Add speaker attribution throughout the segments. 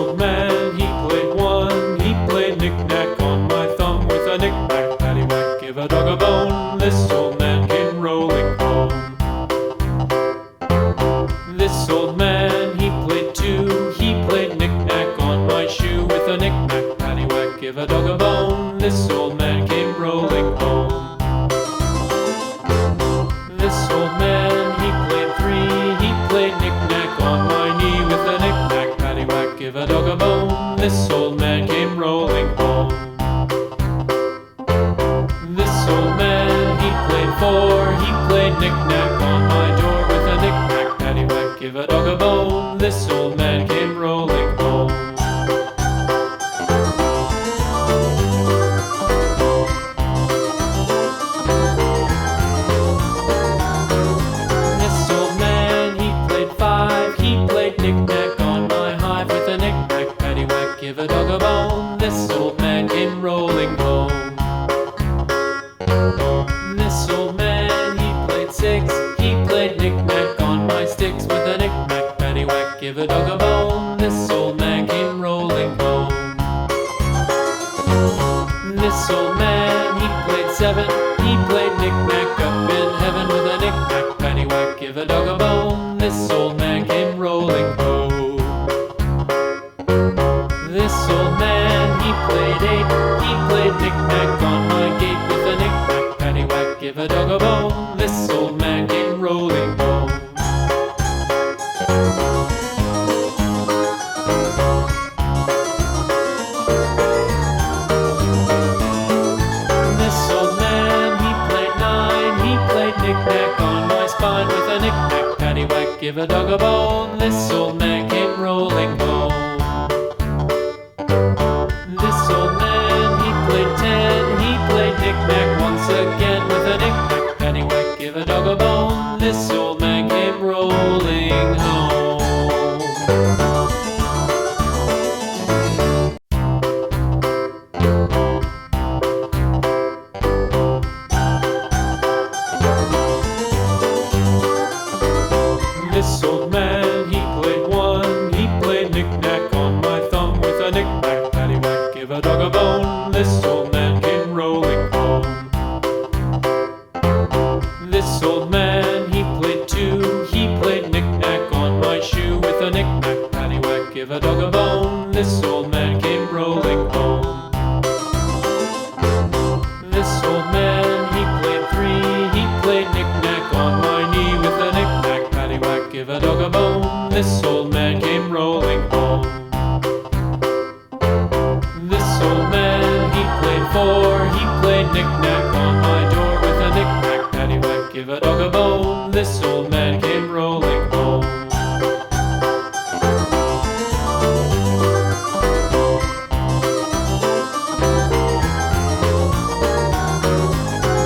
Speaker 1: old man, he played one. He played knick-knack on my thumb with a knick-knack, paddywhack, give a dog a bone. This old man came rolling home. This old man, he played two. He played knick-knack on my shoe with a knick-knack, paddywhack, give a dog a bone. This old man came rolling home. This old man, he played three. He played knick-knack on my knee with a knick-knack, paddywhack, give a dog a bone. This old man came rolling home. This old man, he played four. He played knick-knack on my door with a knick-knack, paddywhack, give a dog a bone. This old man came rolling home. This old man, he played five. He played knick-knack on my hive with a knick-knack, paddywhack, give a dog a bone. This old man came rolling home. This old man, he played six. He played knick-knack on my sticks with a knick-knack, paddywhack, give a dog a bone. This old man came rolling home. This old man, he played seven. He played knick-knack up in heaven with a knick-knack, paddywhack, give a dog a bone. This old man came rolling home. This old man, he played eight. He played knick-knack on my gate with a knick-knack, paddywhack, give a dog a bone. This old man came rolling home. This old man, he played nine. He played knick-knack on my spine with a knick-knack, paddywhack, give a dog a bone. This old man came rolling home. This old man, he played ten. He played knick-knack once again with a knick-knack, paddywhack, give a dog a bone. This old man came rolling home. This old man, he played one. He played knick-knack on my thumb with a knick-knack, paddywhack, give a dog a bone. This old man came rolling home. This old man, he played two. He played knick-knack on my shoe with a knick-knack, paddywhack, give a dog a bone. This old man came rolling home. This old man, he played three. He played knick-knack on my knee with a knick-knack, paddywhack, give a dog a bone. This old man came rolling home. This old man, he played four. He played knick-knack on my door with a knick-knack, paddywhack, give a dog a bone. This old man came rolling home.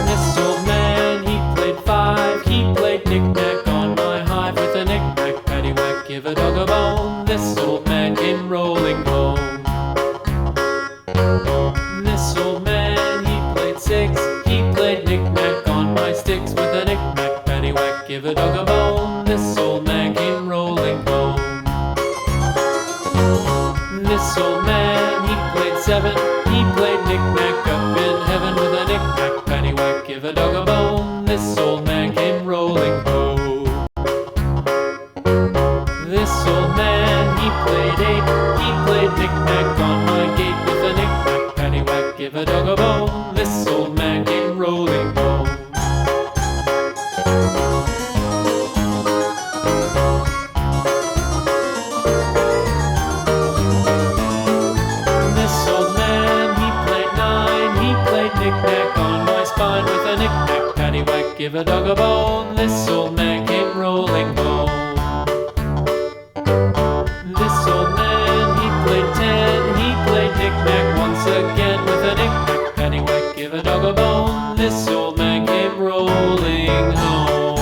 Speaker 1: This old man, he played five. He played knick-knack on my hive with a knick-knack, paddywhack, give a dog a bone. This old man came rolling home. This old man, he played six. He played knick-knack on my sticks with a knick-knack, paddywhack, give a dog a bone. This old man came rolling home. This old man, he played seven. He played knick-knack up in heaven with a knick-knack, paddywhack, give a dog a bone. This old man came rolling home. This old man, he played eight. He played knick-knack on my gate with a knick-knack, paddywhack, give a dog a bone. This old man came rolling home. This old man, he played nine. He played knick-knack on my spine with a knick-knack, paddywhack, give a dog a bone. This old man came rolling home. This old man, he played ten. He played knick-knack once again with a knick-knack, paddywhack, give a dog a bone. This old man came rolling home.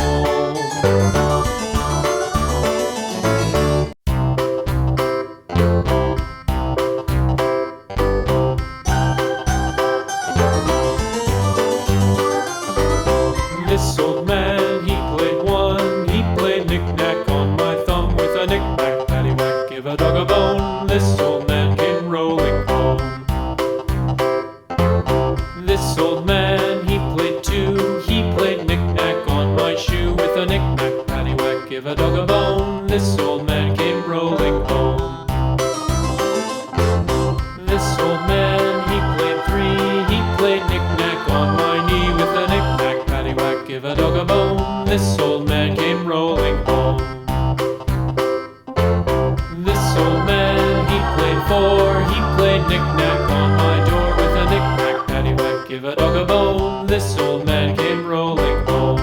Speaker 1: This old man, he played one. He played knick a dog a bone. This old man came rolling home. This old man, he played too. He played knick-knack on my shoe. With a knick-knack, paddywhack, give a dog a bone. This old man came rolling home. This old man, he played three. He played knick-knack on my knee. With a knick-knack, paddywhack, give a dog a bone. This old man came rolling home. This old man, he played four. He played knick-knack on my door. With a knick-knack, paddywhack, give a dog a bone. This old man came rolling home.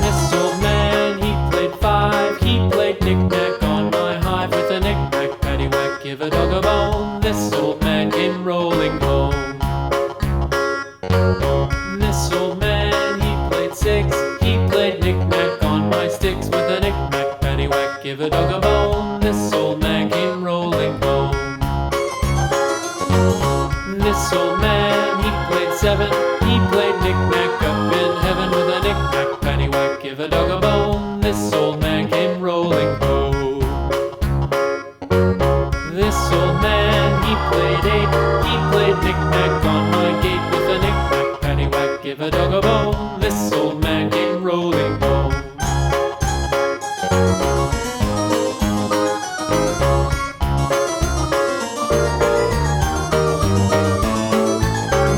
Speaker 1: This old man, he played five. He played knick-knack on my hive. With a knick-knack, paddywhack, give a dog a bone. This old man came rolling home. This old man, he played six. He played knick-knack on my sticks. With a knick-knack, paddywhack, give a dog a bone. This old man came rolling home. This old man, he played seven. He played knick-knack up in heaven. With a knick-knack, paddywhack, give a dog a bone. This old man came rolling home. This old man, he played eight. He played knick-knack on my gate. With a knick-knack, paddywhack, give a dog a bone. This old man came rolling home.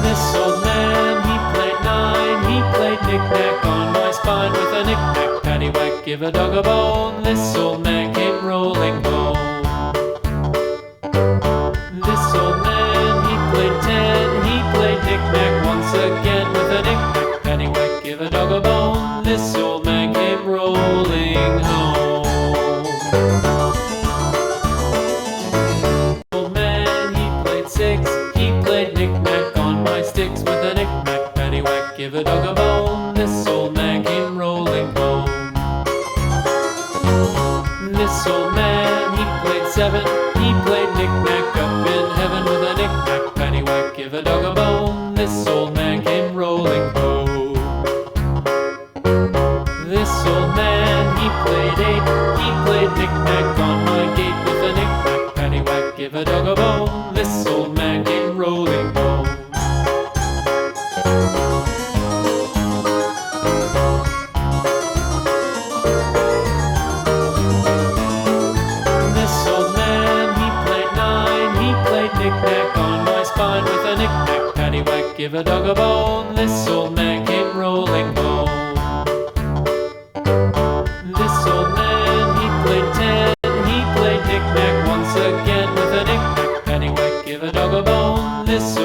Speaker 1: This old man, he played nine. He played knick-knack on my spine. With a knick-knack, paddywhack, give a dog a bone. This old man came rolling home. This old man, he played ten. He played knick-knack once again. With a knick-knack, paddywhack, give a dog a bone. This old man came rolling home. Old man, he played six. He played knick-knack on my sticks. With a knick-knack, paddywhack, give a dog a bone. This old man came rolling home. This old man, he played seven. He played knick-knack up in heaven. With a knick-knack, paddywhack, give a dog a bone. This old man came rolling home. This old man, he played eight. He played knick-knack on my gate. With a knick-knack, paddywhack, give a dog a bone. This old man came rolling home. This old man, he played nine. He played knick-knack on my spine. With a knick-knack, paddywhack, give a dog a bone. This old man came rolling home. This old man, he played ten. He played knick-knack once again. With a knick-knack, paddywhack, give a dog a bone. This